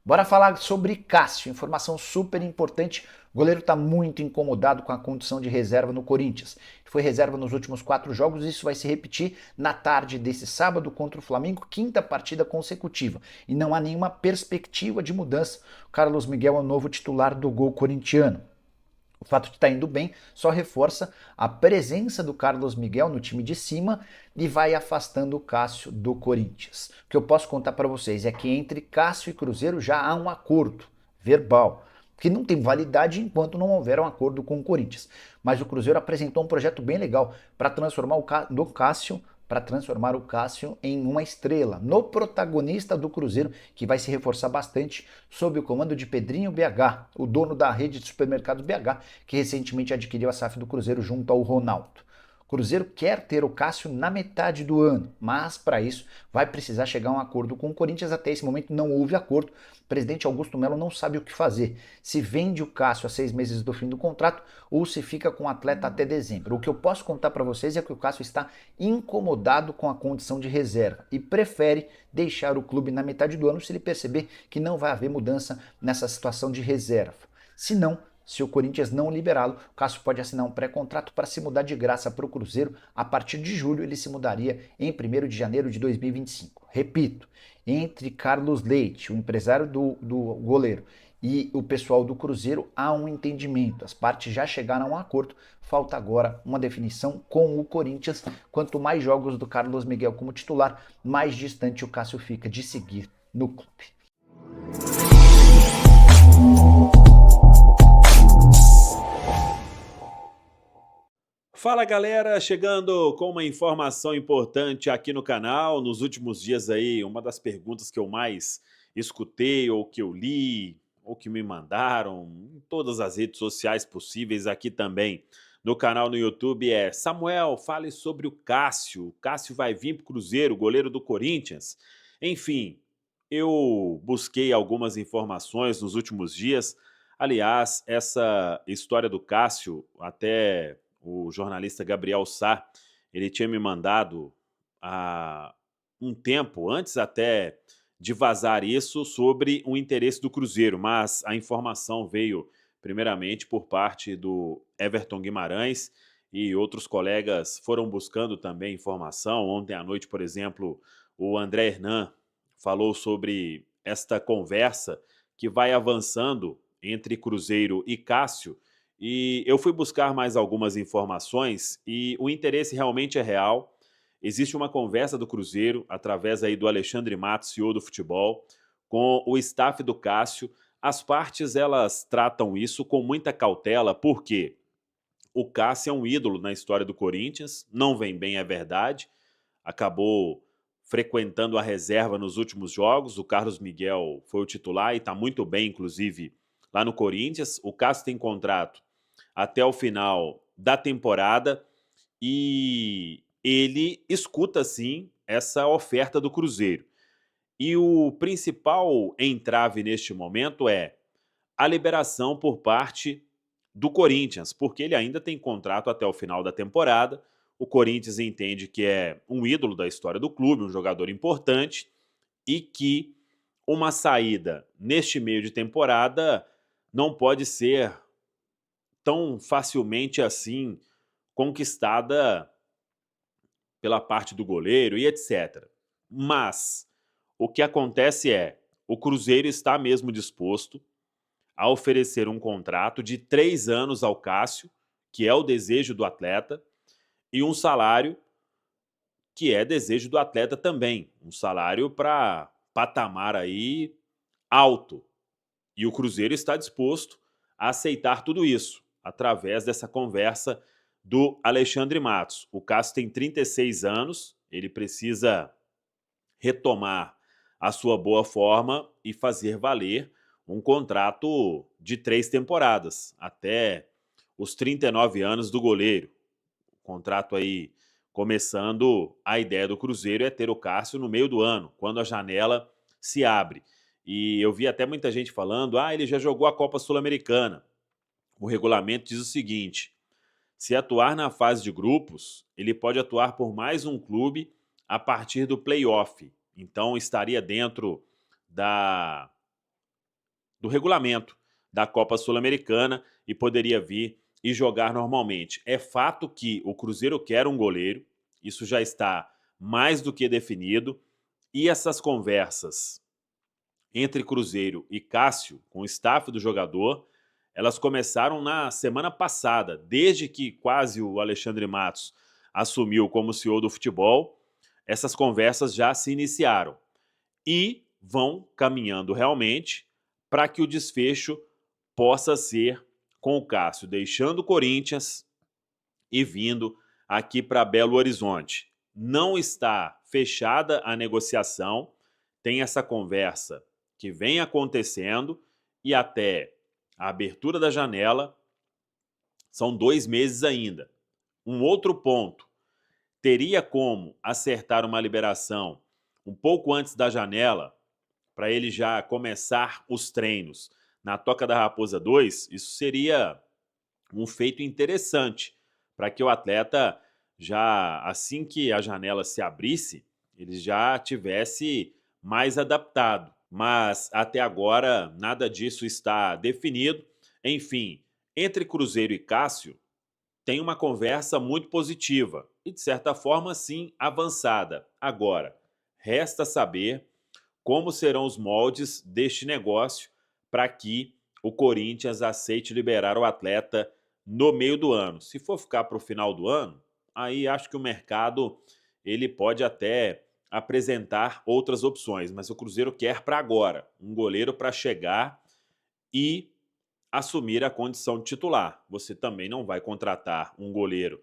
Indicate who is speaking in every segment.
Speaker 1: Bora falar sobre Cássio, informação super importante. O goleiro está muito incomodado com a condição de reserva no Corinthians. Foi reserva nos últimos 4 jogos e isso vai se repetir na tarde desse sábado contra o Flamengo, quinta partida consecutiva. E não há nenhuma perspectiva de mudança. O Carlos Miguel é o novo titular do gol corintiano. O fato de estar indo bem só reforça a presença do Carlos Miguel no time de cima e vai afastando o Cássio do Corinthians. O que eu posso contar para vocês é que entre Cássio e Cruzeiro já há um acordo verbal, que não tem validade enquanto não houver um acordo com o Corinthians. Mas o Cruzeiro apresentou um projeto bem legal para transformar o Cássio em uma estrela, no protagonista do Cruzeiro, que vai se reforçar bastante sob o comando de Pedrinho BH, o dono da rede de supermercados BH, que recentemente adquiriu a SAF do Cruzeiro junto ao Ronaldo. O Cruzeiro quer ter o Cássio na metade do ano, mas para isso vai precisar chegar a um acordo com o Corinthians. Até esse momento não houve acordo. O presidente Augusto Melo não sabe o que fazer. Se vende o Cássio a 6 meses do fim do contrato ou se fica com o atleta até dezembro. O que eu posso contar para vocês é que o Cássio está incomodado com a condição de reserva e prefere deixar o clube na metade do ano se ele perceber que não vai haver mudança nessa situação de reserva. Se não, se o Corinthians não liberá-lo, o Cássio pode assinar um pré-contrato para se mudar de graça para o Cruzeiro. A partir de julho, ele se mudaria em 1º de janeiro de 2025. Repito, entre Carlos Leite, o empresário do goleiro, e o pessoal do Cruzeiro, há um entendimento. As partes já chegaram a um acordo, falta agora uma definição com o Corinthians. Quanto mais jogos do Carlos Miguel como titular, mais distante o Cássio fica de seguir no clube.
Speaker 2: Fala galera, chegando com uma informação importante aqui no canal. Nos últimos dias aí, uma das perguntas que eu mais escutei, ou que eu li, ou que me mandaram em todas as redes sociais possíveis, aqui também no canal no YouTube, é: Samuel, fale sobre o Cássio. O Cássio vai vir para o Cruzeiro, goleiro do Corinthians. Enfim, eu busquei algumas informações nos últimos dias. Aliás, essa história do Cássio, até o jornalista Gabriel Sá, ele tinha me mandado há um tempo, antes até de vazar isso, sobre o interesse do Cruzeiro, mas a informação veio primeiramente por parte do Everton Guimarães e outros colegas foram buscando também informação. Ontem à noite, por exemplo, o André Hernan falou sobre esta conversa que vai avançando entre Cruzeiro e Cássio, e eu fui buscar mais algumas informações e o interesse realmente é real. Existe uma conversa do Cruzeiro, através aí do Alexandre Matos, CEO do futebol, com o staff do Cássio. As partes, elas tratam isso com muita cautela, porque o Cássio é um ídolo na história do Corinthians, não vem bem, é verdade, acabou frequentando a reserva nos últimos jogos. O Carlos Miguel foi o titular e está muito bem, inclusive, lá no Corinthians. O Cássio tem contrato até o final da temporada e ele escuta, sim, essa oferta do Cruzeiro. E o principal entrave neste momento é a liberação por parte do Corinthians, porque ele ainda tem contrato até o final da temporada. O Corinthians entende que é um ídolo da história do clube, um jogador importante, e que uma saída neste meio de temporada não pode ser tão facilmente assim conquistada pela parte do goleiro e etc. Mas o que acontece é, o Cruzeiro está mesmo disposto a oferecer um contrato de 3 anos ao Cássio, que é o desejo do atleta, e um salário que é desejo do atleta também, um salário para patamar aí alto. E o Cruzeiro está disposto a aceitar tudo isso, através dessa conversa do Alexandre Matos. O Cássio tem 36 anos, ele precisa retomar a sua boa forma e fazer valer um contrato de 3 temporadas, até os 39 anos do goleiro. O contrato aí começando, a ideia do Cruzeiro é ter o Cássio no meio do ano, quando a janela se abre. E eu vi até muita gente falando: ah, ele já jogou a Copa Sul-Americana. O regulamento diz o seguinte: se atuar na fase de grupos, ele pode atuar por mais um clube a partir do play-off. Então estaria dentro da do regulamento da Copa Sul-Americana e poderia vir e jogar normalmente. É fato que o Cruzeiro quer um goleiro, isso já está mais do que definido, e essas conversas entre Cruzeiro e Cássio, com o staff do jogador, elas começaram na semana passada, desde que quase o Alexandre Matos assumiu como CEO do futebol, essas conversas já se iniciaram e vão caminhando realmente para que o desfecho possa ser com o Cássio deixando o Corinthians e vindo aqui para Belo Horizonte. Não está fechada a negociação, tem essa conversa que vem acontecendo e até a abertura da janela são 2 meses ainda. Um outro ponto, teria como acertar uma liberação um pouco antes da janela para ele já começar os treinos na Toca da Raposa 2, isso seria um feito interessante para que o atleta já assim que a janela se abrisse, ele já tivesse mais adaptado. Mas até agora nada disso está definido. Enfim, entre Cruzeiro e Cássio tem uma conversa muito positiva e de certa forma sim avançada. Agora, resta saber como serão os moldes deste negócio para que o Corinthians aceite liberar o atleta no meio do ano. Se for ficar para o final do ano, aí acho que o mercado ele pode até apresentar outras opções, mas o Cruzeiro quer para agora um goleiro para chegar e assumir a condição de titular. Você também não vai contratar um goleiro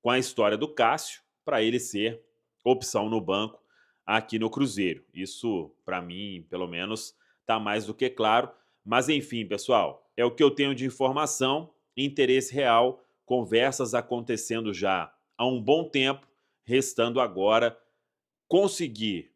Speaker 2: com a história do Cássio para ele ser opção no banco aqui no Cruzeiro. Isso, para mim, pelo menos, está mais do que claro. Mas, enfim, pessoal, é o que eu tenho de informação, interesse real, conversas acontecendo já há um bom tempo, restando agora conseguir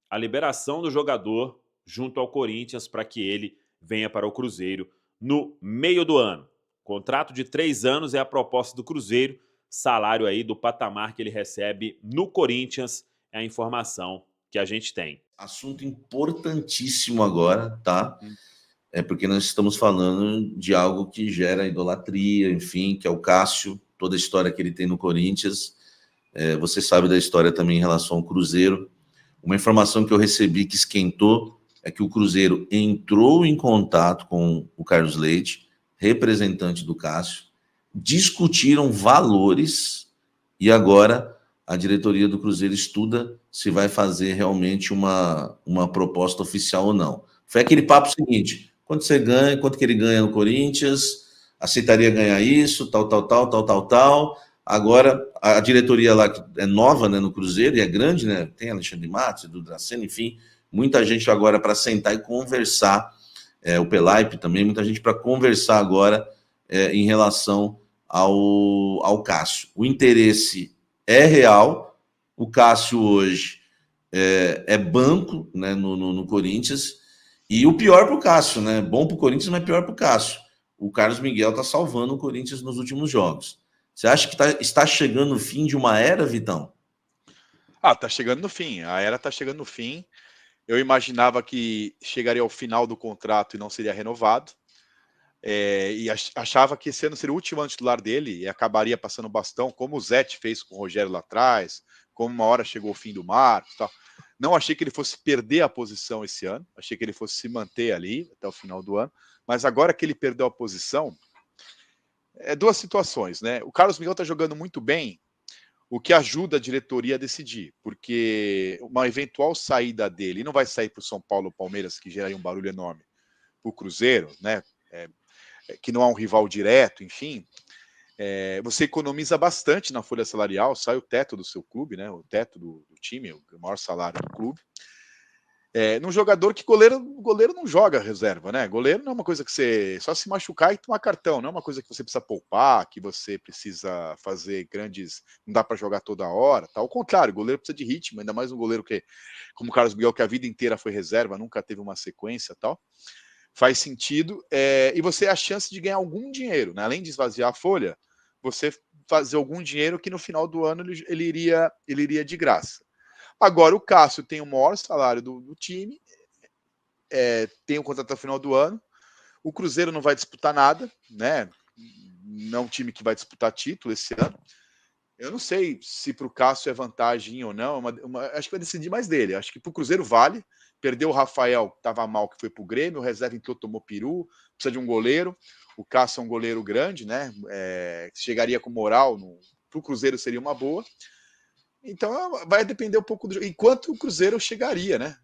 Speaker 2: a liberação do jogador junto ao Corinthians para que ele venha para o Cruzeiro no meio do ano. Contrato de 3 anos é a proposta do Cruzeiro, salário aí do patamar que ele recebe no Corinthians é a informação que a gente tem.
Speaker 3: Assunto importantíssimo agora, tá? É porque nós estamos falando de algo que gera idolatria, enfim, que é o Cássio, toda a história que ele tem no Corinthians. Você sabe da história também em relação ao Cruzeiro. Uma informação que eu recebi que esquentou é que o Cruzeiro entrou em contato com o Carlos Leite, representante do Cássio, discutiram valores e agora a diretoria do Cruzeiro estuda se vai fazer realmente uma proposta oficial ou não. Foi aquele papo seguinte: quanto você ganha, quanto que ele ganha no Corinthians, aceitaria ganhar isso, tal. Agora, a diretoria lá que é nova, né, no Cruzeiro, e é grande, né? Tem Alexandre Matos, Edu Dracena, enfim, muita gente agora para sentar e conversar, o Pelaipe também, muita gente para conversar agora em relação ao Cássio. O interesse é real, o Cássio hoje é banco, né, no Corinthians, e o pior para o Cássio, né? Bom para o Corinthians, mas pior para o Cássio. O Carlos Miguel está salvando o Corinthians nos últimos jogos. Você acha que está chegando o fim de uma era, Vitão?
Speaker 4: Tá chegando no fim. A era tá chegando no fim. Eu imaginava que chegaria ao final do contrato e não seria renovado. E achava que esse ano seria o último ano titular dele e acabaria passando o bastão, como o Zete fez com o Rogério lá atrás, como uma hora chegou o fim do Marcos e tal. Não achei que ele fosse perder a posição esse ano, achei que ele fosse se manter ali até o final do ano, mas agora que ele perdeu a posição, duas situações, né? O Carlos Miguel tá jogando muito bem, o que ajuda a diretoria a decidir, porque uma eventual saída dele, e não vai sair para o São Paulo ou Palmeiras, que geraria um barulho enorme, para o Cruzeiro, né? Que não há um rival direto, enfim, você economiza bastante na folha salarial, sai o teto do seu clube, né? O teto do time, o maior salário do clube. Num jogador que goleiro não joga reserva, né? Goleiro não é uma coisa que você só se machucar e tomar cartão, não é uma coisa que você precisa poupar, que você precisa fazer grandes, não dá para jogar toda hora, tá? Ao contrário, goleiro precisa de ritmo, ainda mais um goleiro que, como o Carlos Miguel, que a vida inteira foi reserva, nunca teve uma sequência, tal. Faz sentido, e você tem a chance de ganhar algum dinheiro, né? Além de esvaziar a folha, você fazer algum dinheiro que no final do ano ele iria de graça. Agora, o Cássio tem o maior salário do time, tem o contrato até o final do ano, O Cruzeiro não vai disputar nada, né? Não é um time que vai disputar título esse ano. Eu não sei se para o Cássio é vantagem ou não, acho que vai decidir mais dele. Acho que para o Cruzeiro vale. Perdeu o Rafael, que estava mal, que foi para o Grêmio, o reserva entrou, tomou peru, precisa de um goleiro. O Cássio é um goleiro grande, né? Chegaria com moral, para o Cruzeiro seria uma boa. Então vai depender um pouco do jogo. Enquanto o Cruzeiro chegaria, né?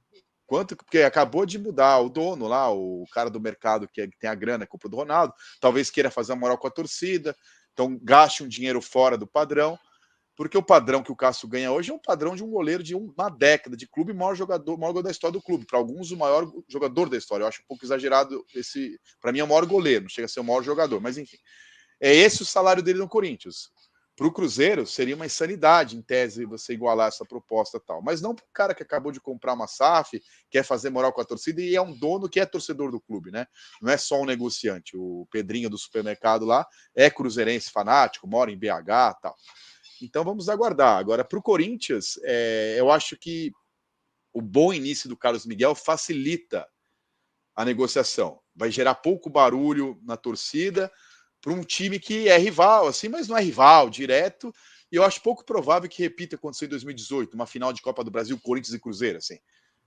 Speaker 4: Porque acabou de mudar o dono lá, o cara do mercado que tem a grana, culpa do Ronaldo, talvez queira fazer a moral com a torcida, então gaste um dinheiro fora do padrão, porque o padrão que o Cássio ganha hoje é um padrão de um goleiro de uma década de clube, maior jogador da história do clube, para alguns o maior jogador da história. Eu acho um pouco exagerado para mim é o maior goleiro, não chega a ser o maior jogador, mas enfim. É esse o salário dele no Corinthians. Para o Cruzeiro seria uma insanidade, em tese, você igualar essa proposta e tal. Mas não para o cara que acabou de comprar uma SAF, quer fazer moral com a torcida e é um dono que é torcedor do clube, né? Não é só um negociante. O Pedrinho do supermercado lá é cruzeirense fanático, mora em BH e tal. Então vamos aguardar. Agora, para o Corinthians, eu acho que o bom início do Carlos Miguel facilita a negociação. Vai gerar pouco barulho na torcida, para um time que é rival, assim, mas não é rival direto, e eu acho pouco provável que repita o que aconteceu em 2018, uma final de Copa do Brasil, Corinthians e Cruzeiro, assim.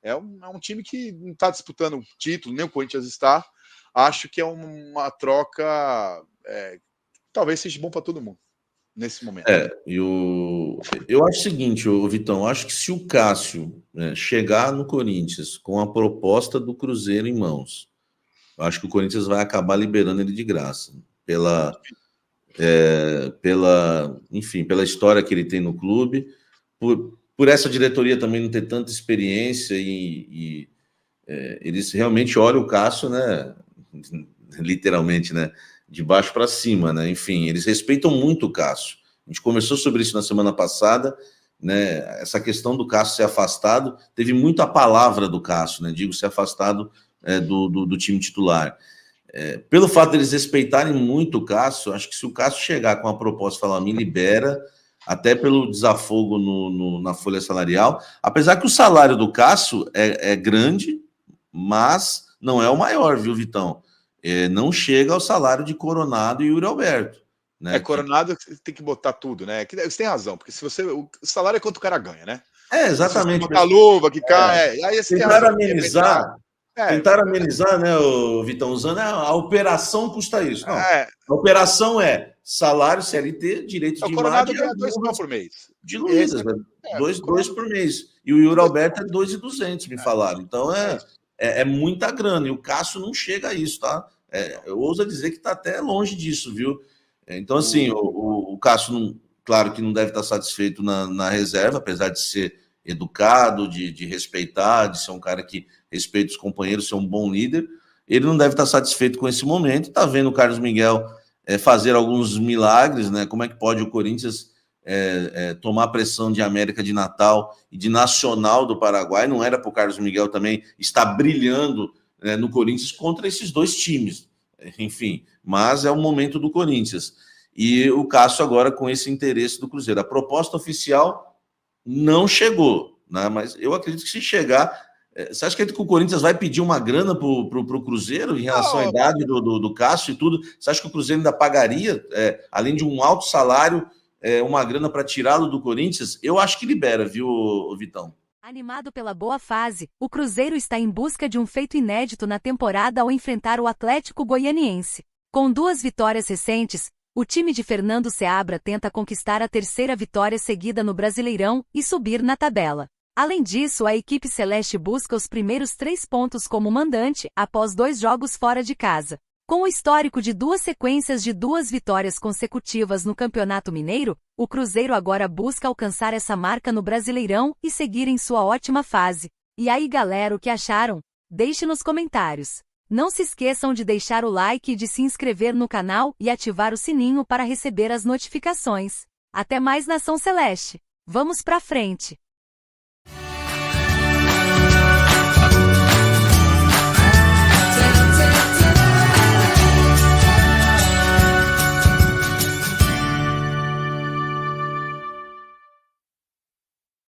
Speaker 4: É um time que não está disputando o título, nem o Corinthians está. Acho que é uma troca, talvez seja bom para todo mundo, nesse momento.
Speaker 3: Eu acho o seguinte, Vitão, eu acho que se o Cássio chegar no Corinthians com a proposta do Cruzeiro em mãos, eu acho que o Corinthians vai acabar liberando ele de graça. Pela história que ele tem no clube, por essa diretoria também não ter tanta experiência e eles realmente olham o Cássio, né, literalmente, né, de baixo para cima, né, enfim, eles respeitam muito o Cássio. A gente conversou sobre isso na semana passada, né, essa questão do Cássio ser afastado, teve muita palavra do Cássio, né, digo, ser afastado do time titular. Pelo fato deles respeitarem muito o Cássio, acho que se o Cássio chegar com a proposta e falar, me libera, até pelo desafogo na folha salarial, apesar que o salário do Cássio é grande, mas não é o maior, viu, Vitão? Não chega ao salário de Coronado e Yuri Alberto. Né?
Speaker 4: Coronado tem que botar tudo, né? Você tem razão, porque se o salário é quanto o cara ganha, né?
Speaker 3: Exatamente.
Speaker 4: Se botar luva, que cai, aí você tem razão.
Speaker 3: Tentar amenizar, né, Vitão, usando a operação custa isso. Não, a operação é salário, CLT, direito de imagem.
Speaker 4: O Coronado ganha 2 mil por mês.
Speaker 3: De Luísa, 2 por mês. E o Yuri Alberto é 2.200, me falaram. Então é muita grana. E o Cássio não chega a isso, tá? Eu ouso dizer que está até longe disso, viu? Então, assim, o Cássio, claro que não deve estar satisfeito na reserva, apesar de ser educado, de respeitar, de ser um cara que respeita os companheiros, ser um bom líder. Ele não deve estar satisfeito com esse momento. Está vendo o Carlos Miguel fazer alguns milagres, né? Como é que pode o Corinthians tomar pressão de América de Natal e de Nacional do Paraguai? Não era para o Carlos Miguel também estar brilhando no Corinthians contra esses dois times. Enfim, mas é o momento do Corinthians. E o Cássio agora com esse interesse do Cruzeiro. A proposta oficial não chegou, né? Mas eu acredito que se chegar... Você acha que o Corinthians vai pedir uma grana para o Cruzeiro em relação à idade do Cássio e tudo? Você acha que o Cruzeiro ainda pagaria, além de um alto salário, uma grana para tirá-lo do Corinthians? Eu acho que libera, viu, Vitão?
Speaker 5: Animado pela boa fase, o Cruzeiro está em busca de um feito inédito na temporada ao enfrentar o Atlético Goianiense. Com 2 vitórias recentes, o time de Fernando Seabra tenta conquistar a 3ª vitória seguida no Brasileirão e subir na tabela. Além disso, a equipe celeste busca os primeiros 3 pontos como mandante, após 2 jogos fora de casa. Com o histórico de 2 sequências de 2 vitórias consecutivas no Campeonato Mineiro, o Cruzeiro agora busca alcançar essa marca no Brasileirão e seguir em sua ótima fase. E aí, galera, o que acharam? Deixe nos comentários. Não se esqueçam de deixar o like e de se inscrever no canal e ativar o sininho para receber as notificações. Até mais, Nação Celeste! Vamos pra frente!